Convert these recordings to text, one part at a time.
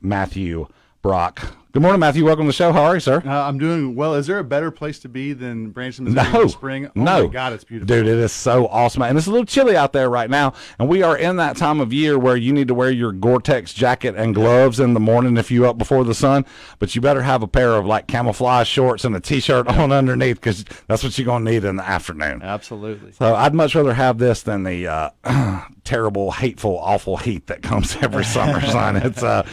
Matthew Brock. Good morning, Matthew. Welcome to the show. How are you, sir? I'm doing well. Is there a better place to be than Branson, Missouri in the spring? Oh, no. my God, it's beautiful. Dude, it is so awesome. And it's a little chilly out there right now. And we are in that time of year where you need to wear your Gore-Tex jacket and gloves in the morning if you're up before the sun. But you better have a pair of, like, camouflage shorts and a T-shirt on underneath, because that's what you're going to need in the afternoon. Absolutely. So I'd much rather have this than the terrible, hateful, awful heat that comes every summer, son.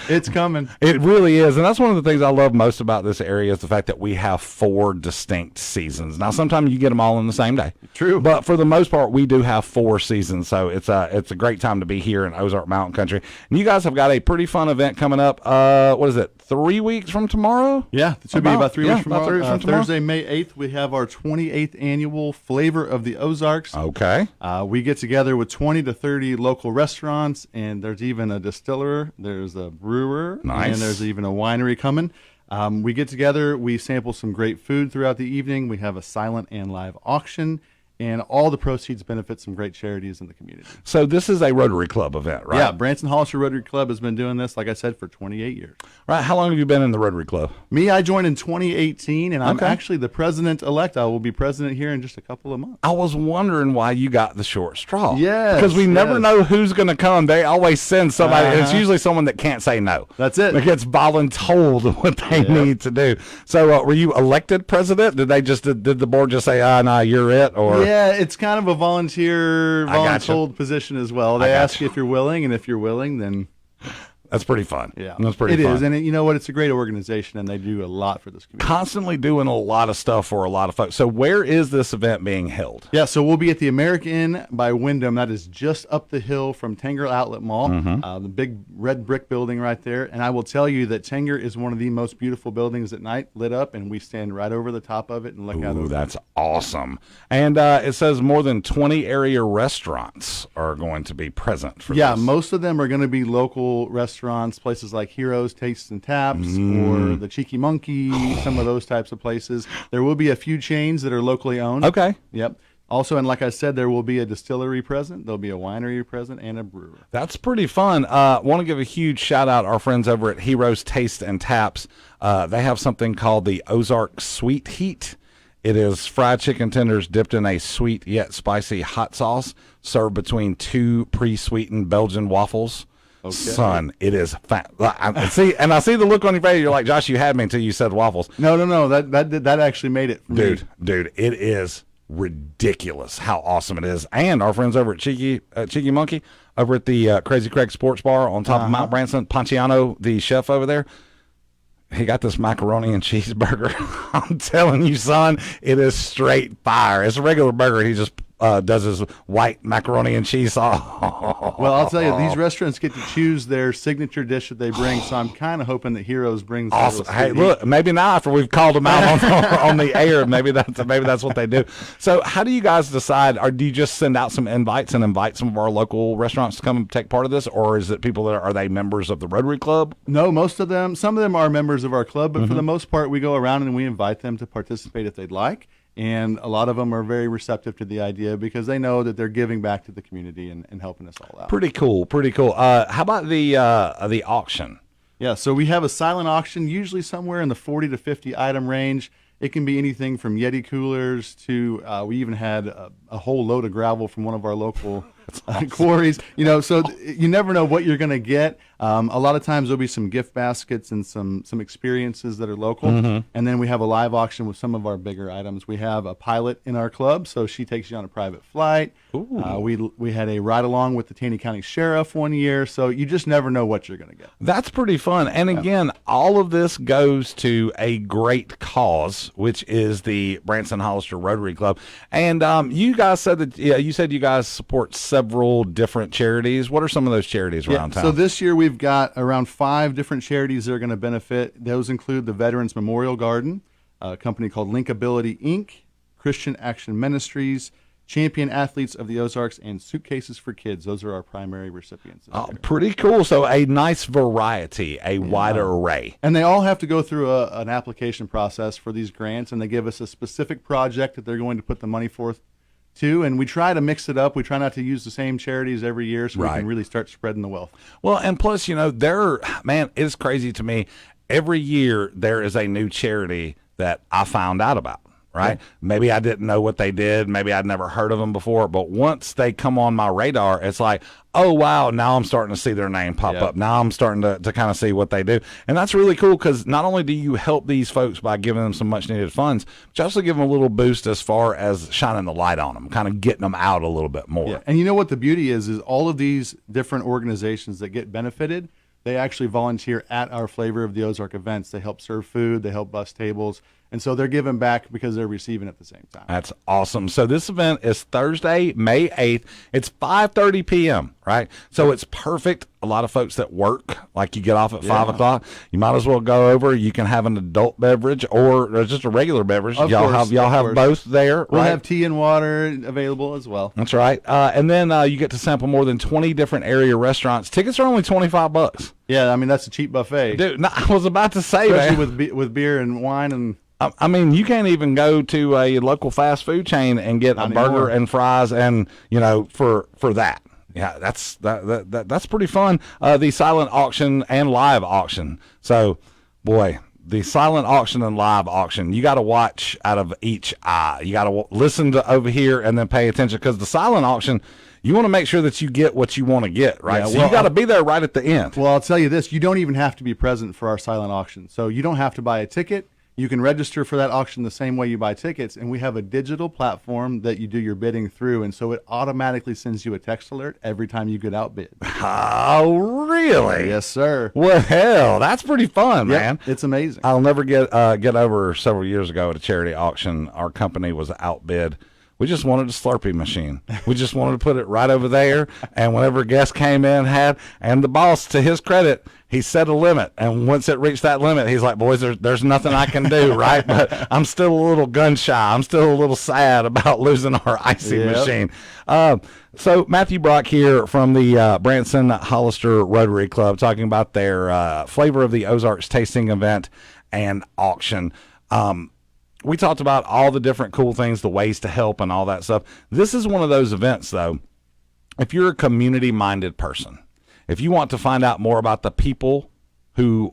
It's coming. It really is. And that's one of the things I love most about this area is the fact that we have 4 distinct seasons. Now, sometimes you get them all in the same day. True. But for the most part, we do have 4 seasons. So it's a great time to be here in Ozark Mountain Country. And you guys have got a pretty fun event coming up. What is it, 3 weeks from tomorrow? Yeah, it should be about 3 weeks from about 3 weeks from tomorrow. Thursday, May 8th, we have our 28th annual Flavor of the Ozarks. Okay. We get together with 20 to 30 local restaurants, and there's even a distiller, there's a brewer, nice, and there's even a winery coming. We get together, we sample some great food throughout the evening. We have a silent and live auction, and all the proceeds benefit some great charities in the community. So this is a Rotary Club event, right? Yeah, Branson Hollister Rotary Club has been doing this, like I said, for 28 years. Right. How long have you been in the Rotary Club? Me, I joined in 2018, and I'm Okay. actually the president-elect. I will be president here in just a couple of months. I was wondering why you got the short straw. Yes, because we never yes. know who's going to come. They always send somebody. And it's usually someone that can't say no. That's it. That gets voluntold what they need to do. So were you elected president? Did the board just say, nah, you're it? Or Yeah, it's kind of a volunteer, voluntold position as well. They ask you if you're willing, and if you're willing, then that's pretty fun. yeah, that's pretty it fun. is. And you know what? It's a great organization, and they do a lot for this community. Constantly doing a lot of stuff for a lot of folks. So where is this event being held? Yeah, so we'll be at the American Inn by Wyndham. That is just up the hill from Tanger Outlet Mall, the big red brick building right there. And I will tell you that Tanger is one of the most beautiful buildings at night, lit up, and we stand right over the top of it and look out over. That's awesome. And it says more than 20 area restaurants are going to be present for Yeah, this. most of them are going to be local restaurants, places like Heroes Tastes and Taps or the Cheeky Monkey, some of those types of places. There will be a few chains that are locally owned. Okay. Yep. Also, and like I said, there will be a distillery present, there'll be a winery present, and a brewer. That's pretty fun. Want to give a huge shout out our friends over at Heroes Taste and Taps. They have something called the Ozarks Sweet Heat. It is fried chicken tenders dipped in a sweet yet spicy hot sauce, served between 2 pre-sweetened Belgian waffles. Okay. Son, it is fat. I see the look on your face. You're like, Josh, you had me until you said waffles. No. That actually made it for me. Dude, it is ridiculous how awesome it is. And our friends over at Cheeky Monkey, over at the Crazy Craig Sports Bar on top of Mount Branson, Ponciano, the chef over there, he got this macaroni and cheeseburger. I'm telling you, son, it is straight fire. It's a regular burger. He just does his white macaroni and cheese sauce. Well, I'll tell you, these restaurants get to choose their signature dish that they bring, so I'm kind of hoping that Heroes brings awesome. Hey, look, maybe now after we've called them out on the air, maybe that's what they do. So how do you guys decide, or do you just send out some invites and invite some of our local restaurants to come and take part of this, or is it people that are they members of the Rotary Club? No, some of them are members of our club, but for the most part, we go around and we invite them to participate if they'd like. And a lot of them are very receptive to the idea because they know that they're giving back to the community and helping us all out. Pretty cool. How about the auction? Yeah, so we have a silent auction, usually somewhere in the 40 to 50 item range. It can be anything from Yeti coolers to we even had a whole load of gravel from one of our local quarries. So you never know what you're going to get. A lot of times there'll be some gift baskets and some experiences that are local. And then we have a live auction with some of our bigger items. We have a pilot in our club, so she takes you on a private flight. We had a ride along with the Taney County Sheriff one year, so you just never know what you're going to get. That's pretty fun. And again, all of this goes to a great cause, which is the Branson Hollister Rotary Club. And you guys said that you guys support several different charities. What are some of those charities around town? So this year we've got around 5 different charities that are going to benefit. Those include the Veterans Memorial Garden, a company called Linkability Inc., Christian Action Ministries, Champion Athletes of the Ozarks, and Suitcases for Kids. Those are our primary recipients. Pretty cool. So a nice variety, a wide array. And they all have to go through an application process for these grants, and they give us a specific project that they're going to put the money forth too, and we try to mix it up. We try not to use the same charities every year, so we Right. can really start spreading the wealth. Well, and plus, man, it's crazy to me. Every year there is a new charity that I found out about. Right? Yeah. Maybe I didn't know what they did. Maybe I'd never heard of them before. But once they come on my radar, it's like, oh, wow, now I'm starting to see their name pop Yeah. up. Now I'm starting to kind of see what they do. And that's really cool because not only do you help these folks by giving them some much needed funds, but you also give them a little boost as far as shining the light on them, kind of getting them out a little bit more. Yeah. And you know what the beauty is all of these different organizations that get benefited, they actually volunteer at our Flavor of the Ozark events. They help serve food, they help bus tables. And so they're giving back because they're receiving at the same time. That's awesome. So this event is Thursday, May 8th. It's 5:30 p.m., right? So it's perfect. A lot of folks that work, like you get off at 5 o'clock, you might as well go over. You can have an adult beverage or just a regular beverage. Of Y'all course, have both there, We'll right? have tea and water available as well. That's right. And then you get to sample more than 20 different area restaurants. Tickets are only $25. Yeah, I mean, that's a cheap buffet. Dude, no, I was about to say, Especially man. with beer and wine and... I mean, you can't even go to a local fast food chain and get a burger and fries, and for that. Yeah, that's pretty fun. The silent auction and live auction. So, boy, the silent auction and live auction, you got to watch out of each eye. You got to listen to over here and then pay attention, because the silent auction, you want to make sure that you get what you want to get, right? Yeah, so well, you got to be there right at the end. Well, I'll tell you this. You don't even have to be present for our silent auction. So you don't have to buy a ticket. You can register for that auction the same way you buy tickets, and we have a digital platform that you do your bidding through, and so it automatically sends you a text alert every time you get outbid. Oh, really? Yes, sir. Well, hell, that's pretty fun, Yep, man. it's amazing. I'll never get over several years ago at a charity auction. Our company was outbid. We just wanted a Slurpee machine. We just wanted to put it right over there. And whenever a guest came in, and the boss, to his credit, he set a limit. And once it reached that limit, he's like, boys, there's nothing I can do, right? But I'm still a little gun shy. I'm still a little sad about losing our icy machine. So Matthew Brock here from the Branson Hollister Rotary Club, talking about their Flavor of the Ozarks tasting event and auction. We talked about all the different cool things, the ways to help and all that stuff. This is one of those events, though, if you're a community-minded person, if you want to find out more about the people who,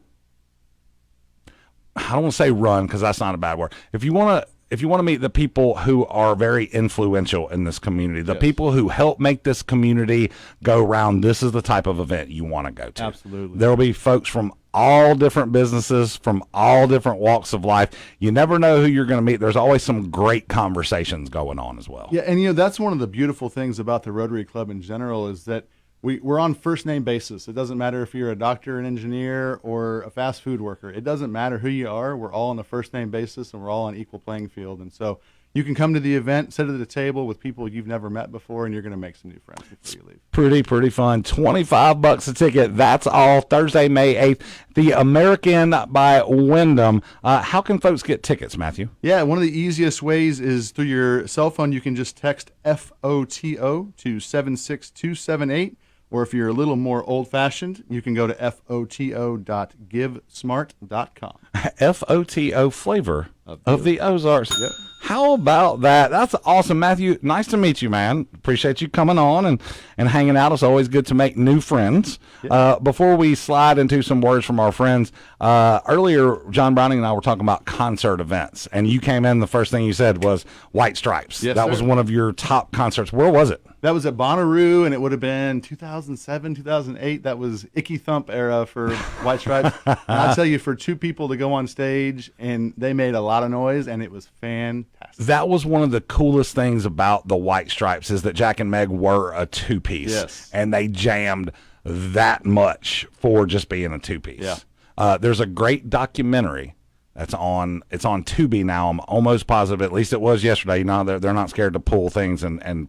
I don't want to say run, because that's not a bad word. If you want to meet the people who are very influential in this community, the people who help make this community go round, this is the type of event you want to go to. Absolutely. There will be folks from all different businesses, from all different walks of life. You never know who you're going to meet. There's always some great conversations going on as well. Yeah, and that's one of the beautiful things about the Rotary Club in general is that we're on first name basis. It doesn't matter if you're a doctor, an engineer, or a fast food worker. It doesn't matter who you are. We're all on a first name basis, and we're all on equal playing field. And so you can come to the event, sit at the table with people you've never met before, and you're going to make some new friends before you leave. Pretty fun. $25 a ticket. That's all. Thursday, May 8th. The American by Wyndham. How can folks get tickets, Matthew? Yeah, one of the easiest ways is through your cell phone. You can just text FOTO to 76278. Or if you're a little more old-fashioned, you can go to FOTO.givesmart.com. FOTO, Flavor of the Ozarks. Yep. How about that? That's awesome, Matthew. Nice to meet you, man. Appreciate you coming on and hanging out. It's always good to make new friends. Yep. Before we slide into some words from our friends, earlier, John Browning and I were talking about concert events, and you came in, the first thing you said was White Stripes. Yes, that sir. was one of your top concerts. Where was it? That was at Bonnaroo, and it would have been 2007, 2008. That was Icky Thump era for White Stripes. And I'll tell you, for two people to go on stage, and they made a lot of noise, and it was fantastic. That was one of the coolest things about the White Stripes, is that Jack and Meg were a two-piece. Yes. And they jammed that much for just being a two-piece. Yeah. There's a great documentary it's on Tubi now. I'm almost positive. At least it was yesterday. They're not scared to pull things and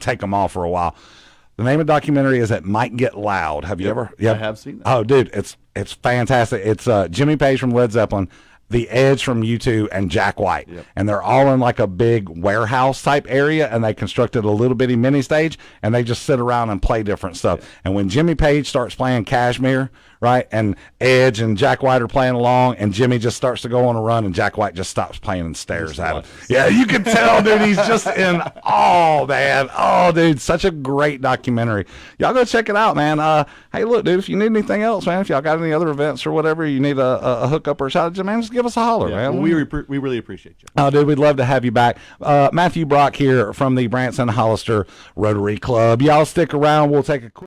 take them off for a while. The name of the documentary is It Might Get Loud. Have you ever? I have seen that. Oh, dude, it's fantastic. It's Jimmy Page from Led Zeppelin the Edge from U2, and Jack White. And they're all in like a big warehouse type area, and they constructed a little bitty mini stage, and they just sit around and play different stuff. And when Jimmy Page starts playing Kashmir, right, and Edge and Jack White are playing along, and Jimmy just starts to go on a run, and Jack White just stops playing and stares at him. Yeah, you can tell, dude, he's just in awe, man. Oh, dude, such a great documentary. Y'all go check it out, man. Hey, look, dude, if you need anything else, man, if y'all got any other events or whatever, you need a hookup or a shout out, man, just give us a holler, man. Well, we really appreciate you. Oh, dude, we'd love to have you back. Matthew Brock here from the Branson Hollister Rotary Club. Y'all stick around. We'll take a quick